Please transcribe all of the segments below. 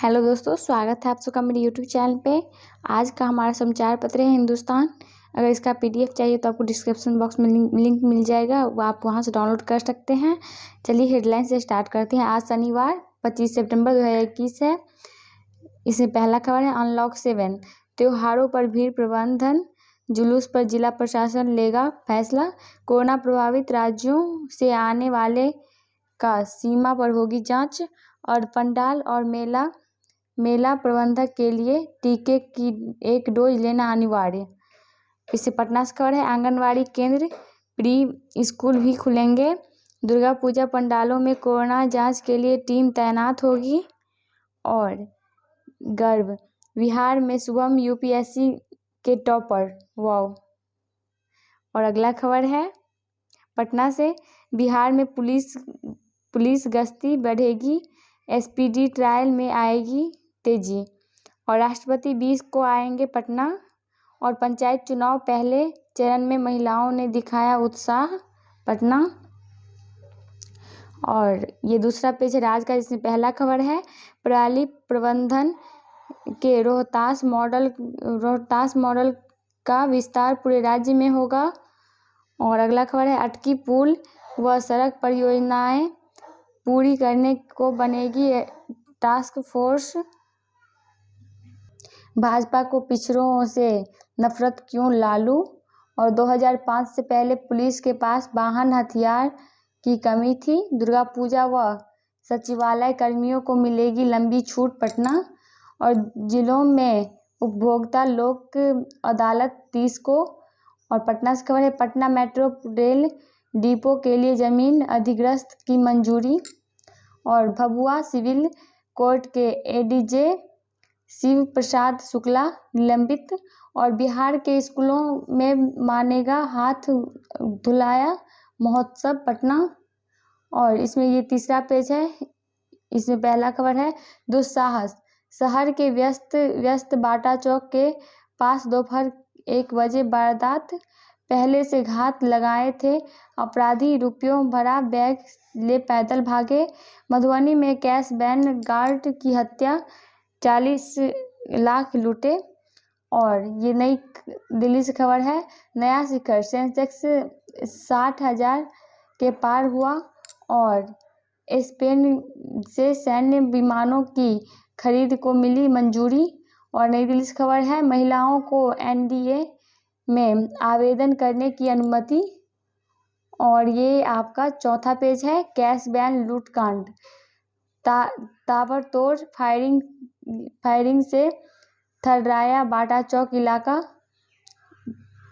Hello दोस्तों, स्वागत है आप सबका मेरे यूट्यूब चैनल पे। आज का हमारा समाचार पत्र है हिंदुस्तान। अगर इसका पीडीएफ चाहिए तो आपको डिस्क्रिप्शन बॉक्स में लिंक मिल जाएगा, वो आप वहां से डाउनलोड कर सकते हैं। चलिए हेडलाइन से स्टार्ट करते हैं। आज शनिवार 25 सितंबर 2021 है। इसमें पहला खबर है अनलॉक 7, त्योहारों पर भीड़ प्रबंधन, जुलूस पर जिला प्रशासन लेगा फैसला। कोरोना प्रभावित राज्यों से आने वाले का सीमा पर होगी जांच। और पंडाल और मेला प्रबंधक के लिए टीके की 1 डोज लेना अनिवार्य। इससे पटना से खबर है आंगनवाड़ी केंद्र, प्री स्कूल भी खुलेंगे। दुर्गा पूजा पंडालों में कोरोना जांच के लिए टीम तैनात होगी। और गर्व, बिहार में शुभम यूपीएससी के टॉपर, वाव। और अगला खबर है पटना से, बिहार में पुलिस गश्ती बढ़ेगी, एसपीडी ट्रायल में आएगी तेजी। और राष्ट्रपति 20 को आएंगे पटना। और पंचायत चुनाव पहले चरण में महिलाओं ने दिखाया उत्साह, पटना। और ये दूसरा पेज है राज का, जिसमें पहला खबर है पराली प्रबंधन के रोहतास मॉडल का विस्तार पूरे राज्य में होगा। और अगला खबर है अटकी पुल व सड़क परियोजनाएं पूरी करने को बनेगी टास्क फोर्स। भाजपा को पिछड़ों से नफरत क्यों, लालू। और 2005 से पहले पुलिस के पास वाहन हथियार की कमी थी। दुर्गा पूजा व सचिवालय कर्मियों को मिलेगी लंबी छूट, पटना। और जिलों में उपभोक्ता लोक अदालत 30 को। और पटना से खबर है पटना मेट्रो रेल डिपो के लिए जमीन अधिग्रस्त की मंजूरी। और भभुआ सिविल कोर्ट के एडीजे शिव प्रसाद शुक्ला निलंबित। और बिहार के स्कूलों में मानेगा हाथ धुलाया महोत्सव, पटना। और इसमें ये तीसरा पेज है, इसमें पहला खबर है दुस्साहस, शहर के व्यस्त बाटा चौक के पास दोपहर 1 बजे वारदात, पहले से घात लगाए थे अपराधी, रुपयों भरा बैग ले पैदल भागे। मधुबनी में कैश वैन गार्ड की हत्या, 40 लाख लूटे। और ये नई दिल्ली से खबर है नया शिखर, सेंसेक्स 60,000 के पार हुआ। और स्पेन से सैन्य विमानों की खरीद को मिली मंजूरी। और नई दिल्ली से खबर है महिलाओं को एनडीए में आवेदन करने की अनुमति। और ये आपका चौथा पेज है कैश वैन लूटकांड, ताबड़तोड़ फायरिंग से थर्राया बाटा चौक इलाका,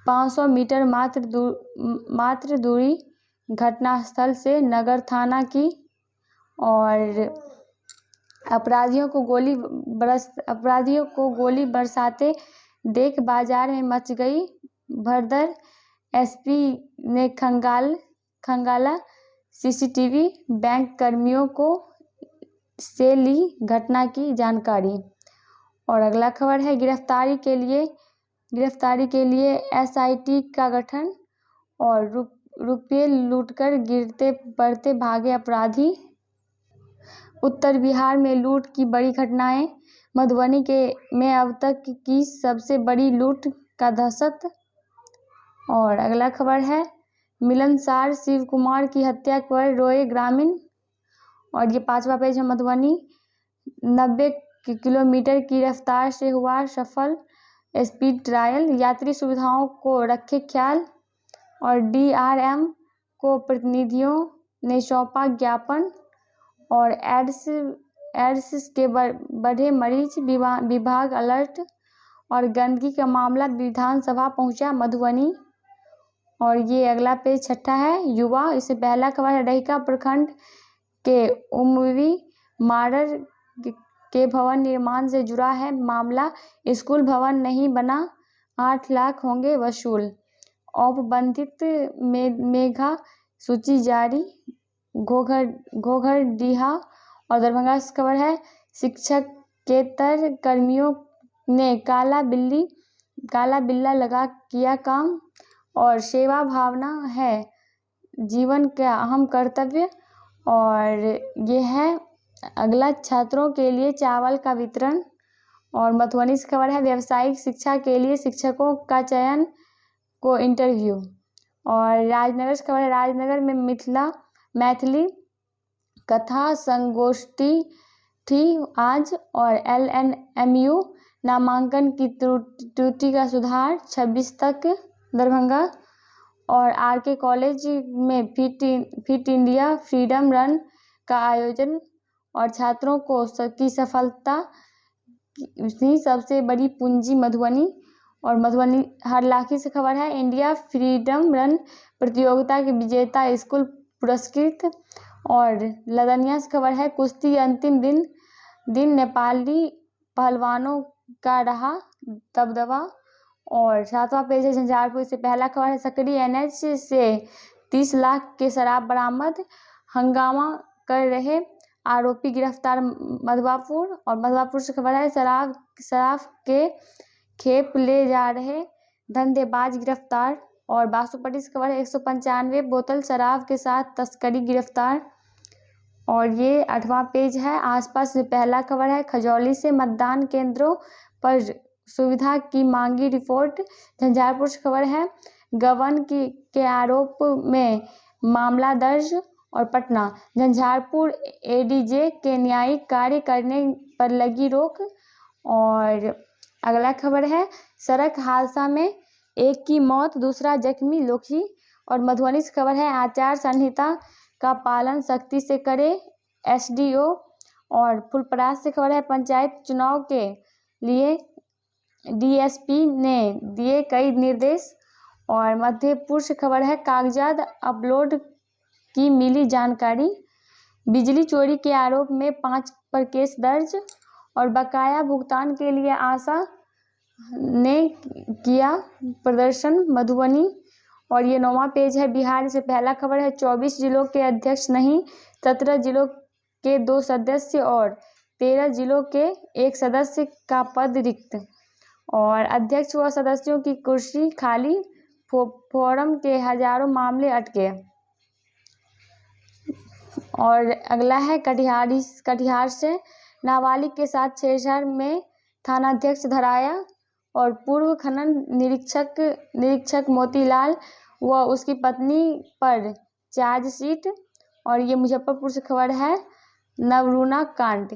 500 मीटर मात्र दूरी घटनास्थल से नगर थाना की। और अपराधियों को गोली बरसाते देख बाजार में मच गई भगदड़, एसपी ने खंगाला सीसीटीवी, बैंक कर्मियों को से ली घटना की जानकारी। और अगला खबर है गिरफ्तारी के लिए एसआईटी का गठन। और रुपये लूटकर गिरते पड़ते भागे अपराधी। उत्तर बिहार में लूट की बड़ी घटनाएं, मधुबनी में अब तक की सबसे बड़ी लूट का दहशत। और अगला खबर है मिलनसार शिव कुमार की हत्या पर रोए ग्रामीण। और ये 5वां पेज है मधुबनी, 90 किलोमीटर की रफ्तार से हुआ सफल स्पीड ट्रायल, यात्री सुविधाओं को रखे ख्याल। और डीआरएम को प्रतिनिधियों ने सौंपा ज्ञापन। और एड्स के बढ़े मरीज, विभाग अलर्ट। और गंदगी का मामला विधानसभा पहुंचा मधुबनी। और ये अगला पेज छठा है युवा, इससे पहला खबर है रहिका प्रखंड के उमवी मारर के भवन निर्माण से जुड़ा है मामला, स्कूल भवन नहीं बना, 8 लाख होंगे वसूल। औपबंधित मेघा सूची जारी, घोघरडीहा। और दरभंगा से खबर है शिक्षकेतर कर्मियों ने काला बिल्ला लगा किया काम। और सेवा भावना है जीवन का अहम कर्तव्य। और ये है अगला छात्रों के लिए चावल का वितरण। और मधुबनी से खबर है व्यावसायिक शिक्षा के लिए शिक्षकों का चयन को इंटरव्यू। और राजनगर से खबर है राजनगर में मैथिली कथा संगोष्ठी थी आज। और LNMU नामांकन की त्रुटि का सुधार 26 तक दरभंगा। और RK कॉलेज में फिट इंडिया फ्रीडम रन का आयोजन। और छात्रों की सफलता की सबसे बड़ी पूंजी मधुबनी। और मधुबनी हरलाखी से खबर है इंडिया फ्रीडम रन प्रतियोगिता के विजेता स्कूल पुरस्कृत। और लदनिया से खबर है कुश्ती अंतिम दिन नेपाली पहलवानों का रहा दबदबा। और 7वां पेज है झंझारपुर से पहला खबर है सकरी NH से 30 लाख के शराब बरामद, हंगामा कर रहे आरोपी गिरफ्तार मधवापुर। और मधवापुर से खबर है शराब के खेप ले जा रहे धंधेबाज गिरफ्तार। और बासुपट्टी से खबर है 195 बोतल शराब के साथ तस्करी गिरफ्तार। और ये 8वां पेज है आसपास से पहला खबर है खजौली से मतदान केंद्रों पर सुविधा की मांगी रिपोर्ट। झंझारपुर से खबर है गबन के आरोप में मामला दर्ज। और पटना झंझारपुर ADJ के न्यायिक कार्य करने पर लगी रोक। और अगला खबर है सड़क हादसा में एक की मौत दूसरा जख्मी लोखी। और मधुबनी से खबर है आचार संहिता का पालन सख्ती से करे SDO। और फुलपरास से खबर है पंचायत चुनाव के लिए DSP ने दिए कई निर्देश। और मध्यपुर से खबर है कागजात अपलोड की मिली जानकारी, बिजली चोरी के आरोप में 5 पर केस दर्ज। और बकाया भुगतान के लिए आशा ने किया प्रदर्शन मधुबनी। और ये 9वां पेज है बिहार से पहला खबर है 24 जिलों के अध्यक्ष नहीं 17 जिलों के 2 सदस्य और 13 जिलों के 1 सदस्य का पद रिक्त। और अध्यक्ष व सदस्यों की कुर्सी खाली, फोरम के हजारों मामले अटके। और अगला है कटिहार से नाबालिग के साथ छेड़छाड़ में थानाध्यक्ष धराया। और पूर्व खनन निरीक्षक मोतीलाल व उसकी पत्नी पर चार्जशीट। और ये मुजफ्फरपुर से खबर है नवरूणा कांड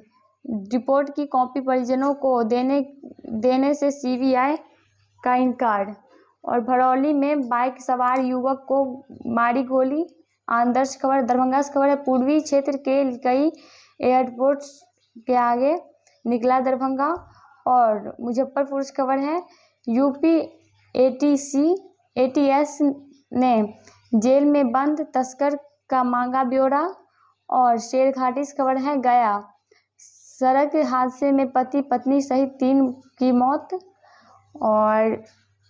रिपोर्ट की कॉपी परिजनों को देने से CBI का इनकार। और भरौली में बाइक सवार युवक को मारी गोली। आदर्श खबर दरभंगा से खबर है पूर्वी क्षेत्र के कई एयरपोर्ट्स के आगे निकला दरभंगा। और मुजफ्फरपुर से खबर है UP ATS ने जेल में बंद तस्कर का मांगा ब्यौरा। और शेरघाटी से खबर है गया सड़क हादसे में पति पत्नी सहित 3 की मौत। और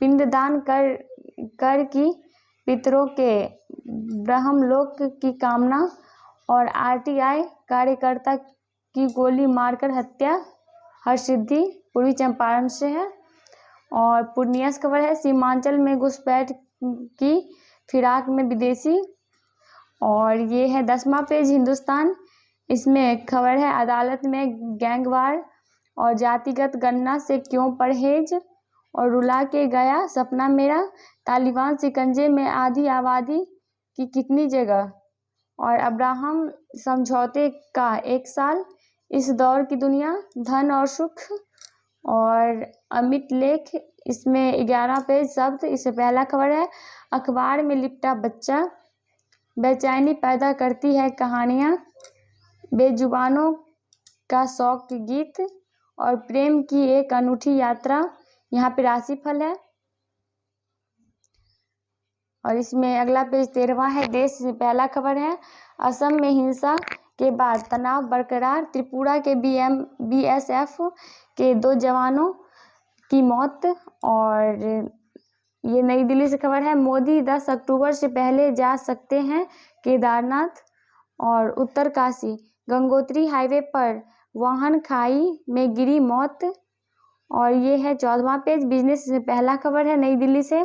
पिंडदान कर की पितरों के ब्रह्मलोक की कामना। और RTI कार्यकर्ता की गोली मारकर हत्या हरसिद्धि पूर्वी चंपारण से है। और पूर्णिया से खबर है सीमांचल में घुसपैठ की फिराक में विदेशी। और ये है 10वां पेज हिंदुस्तान, इसमें खबर है अदालत में गैंगवार और जातिगत गणना से क्यों परहेज। और रुला के गया सपना मेरा, तालिबान शिकंजे में आधी आबादी की कितनी जगह। और अब्राहम समझौते का 1 साल, इस दौर की दुनिया, धन और सुख। और अमित लेख, इसमें 11 पेज शब्द। इससे पहला खबर है अखबार में लिपटा बच्चा, बेचैनी पैदा करती है कहानियाँ, बेजुबानों का शौक गीत। और प्रेम की एक अनूठी यात्रा, यहाँ पे राशिफल है। और इसमें अगला पेज 13वां है देश से पहला खबर है असम में हिंसा के बाद तनाव बरकरार, त्रिपुरा के BSF के 2 जवानों की मौत। और ये नई दिल्ली से खबर है मोदी 10 अक्टूबर से पहले जा सकते हैं केदारनाथ। और उत्तरकाशी गंगोत्री हाईवे पर वाहन खाई में गिरी मौत। और ये है 14वां पेज बिजनेस से पहला खबर है नई दिल्ली से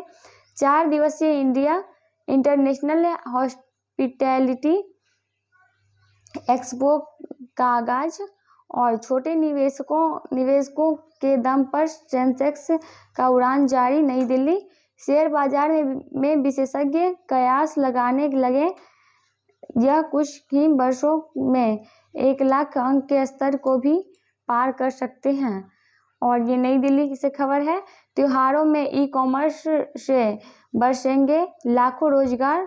4 दिवसीय इंडिया इंटरनेशनल हॉस्पिटैलिटी एक्सपो का आगाज और छोटे निवेशकों के दम पर सेंसेक्स का उड़ान जारी। नई दिल्ली शेयर बाजार में विशेषज्ञ कयास लगाने लगे, यह कुछ ही वर्षों में 1 लाख अंक के स्तर को भी पार कर सकते हैं। और ये नई दिल्ली से खबर है। त्योहारों में ई-कॉमर्स से बरसेंगे लाखों रोजगार।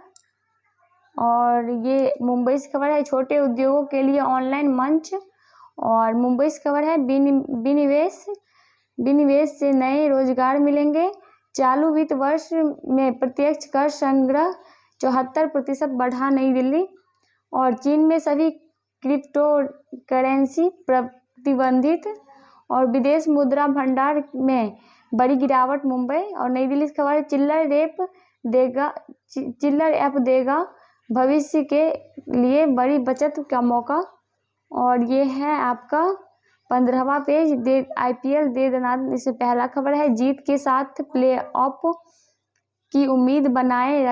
और ये मुंबई से खबर है, छोटे उद्योगों के लिए ऑनलाइन मंच। और मुंबई से खबर है, विनिवेश से नए रोजगार मिलेंगे। चालू वित्त वर्ष में प्रत्यक्ष कर संग्रह 74% बढ़ा। नई दिल्ली और चीन में सभी क्रिप्टो करेंसी प्रतिबंधित। और विदेश मुद्रा भंडार में बड़ी गिरावट। मुंबई और नई दिल्ली से खबर है, चिल्लर ऐप देगा भविष्य के लिए बड़ी बचत का मौका। और ये है आपका 15वां पेज। IPL दे दनादन, इससे पहला खबर है। जीत के साथ प्लेऑफ की उम्मीद बनाए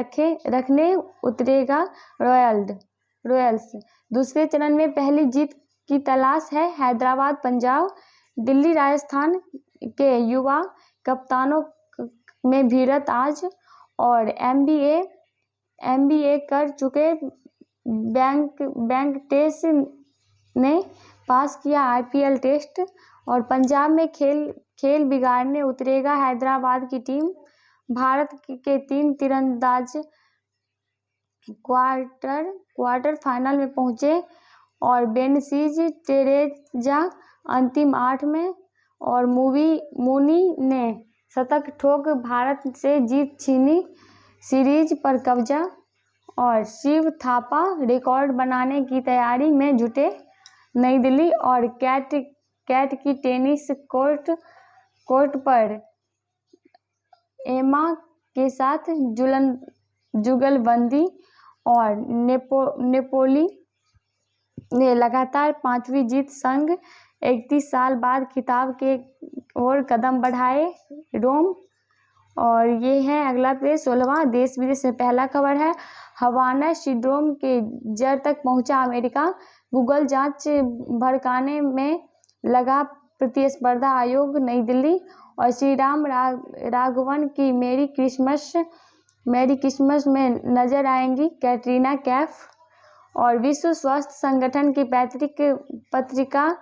रखने उतरेगा रॉयल्स। दूसरे चरण में पहली जीत की तलाश है हैदराबाद पंजाब। दिल्ली राजस्थान के युवा कप्तानों में भिड़ंत आज। और MBA कर चुके वेंकटेश ने पास किया IPL टेस्ट। और पंजाब में खेल बिगाड़ने उतरेगा हैदराबाद की टीम। भारत के 3 तीरंदाज क्वार्टर फाइनल में पहुंचे। और बेनसीज टेरेजा अंतिम 8 में। और मुनी ने शतक ठोक भारत से जीत छीनी, सीरीज पर कब्जा। और शिव थापा रिकॉर्ड बनाने की तैयारी में जुटे। नई दिल्ली और कैट की टेनिस कोर्ट पर एमा के साथ जुगलबंदी। और नेपोली ने लगातार 5वीं जीत संग 31 साल बाद खिताब के ओर कदम बढ़ाए। रोम और ये है अगला पेज 16वां। देश विदेश में पहला खबर है, हवाना सिंड्रोम के जड़ तक पहुंचा अमेरिका। गूगल जांच भड़काने में लगा प्रतिस्पर्धा आयोग। नई दिल्ली और श्रीराम राघवन की मेरी क्रिसमस में नजर आएंगी कैटरीना कैफ। और विश्व स्वास्थ्य संगठन की पैतृक पत्रिका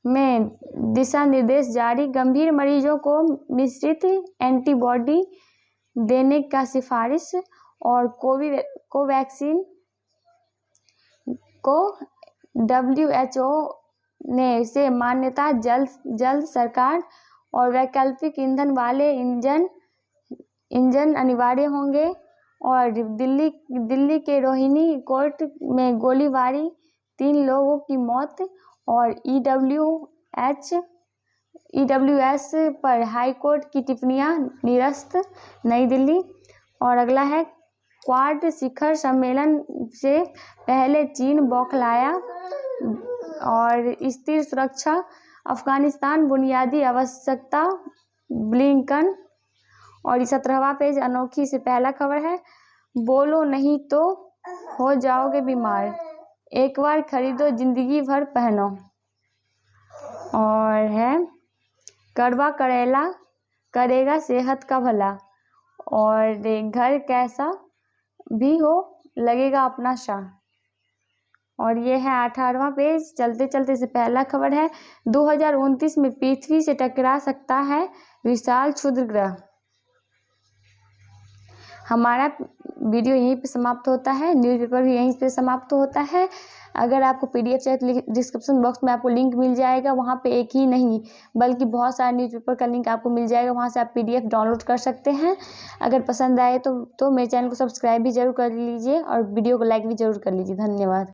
में दिशा निर्देश जारी। गंभीर मरीजों को मिश्रित एंटीबॉडी देने का सिफारिश। और कोवैक्सीन को WHO ने से मान्यता जल्द। सरकार और वैकल्पिक ईंधन वाले इंजन अनिवार्य होंगे। और दिल्ली के रोहिणी कोर्ट में गोलीबारी, 3 लोगों की मौत। और EWS पर हाईकोर्ट की टिप्पणियां निरस्त। नई दिल्ली और अगला है, क्वाड शिखर सम्मेलन से पहले चीन बौखलाया। और स्थिर सुरक्षा अफगानिस्तान बुनियादी आवश्यकता ब्लिंकन। और 17वां पेज अनोखी से पहला खबर है, बोलो नहीं तो हो जाओगे बीमार, एक बार खरीदो जिंदगी भर पहनो। और है, कड़वा करेला करेगा सेहत का भला। और घर कैसा भी हो लगेगा अपना शाह। और ये है 18वां पेज। चलते चलते से पहला खबर है, 2029 में पृथ्वी से टकरा सकता है विशाल क्षुद्र ग्रह। हमारा वीडियो यहीं पे समाप्त होता है, न्यूज़पेपर भी यहीं पे समाप्त होता है। अगर आपको PDF चाहिए तो डिस्क्रिप्शन बॉक्स में आपको लिंक मिल जाएगा। वहाँ पे एक ही नहीं बल्कि बहुत सारे न्यूज़पेपर का लिंक आपको मिल जाएगा, वहाँ से आप PDF डाउनलोड कर सकते हैं। अगर पसंद आए तो मेरे चैनल को सब्सक्राइब भी जरूर कर लीजिए और वीडियो को लाइक भी जरूर कर लीजिए। धन्यवाद।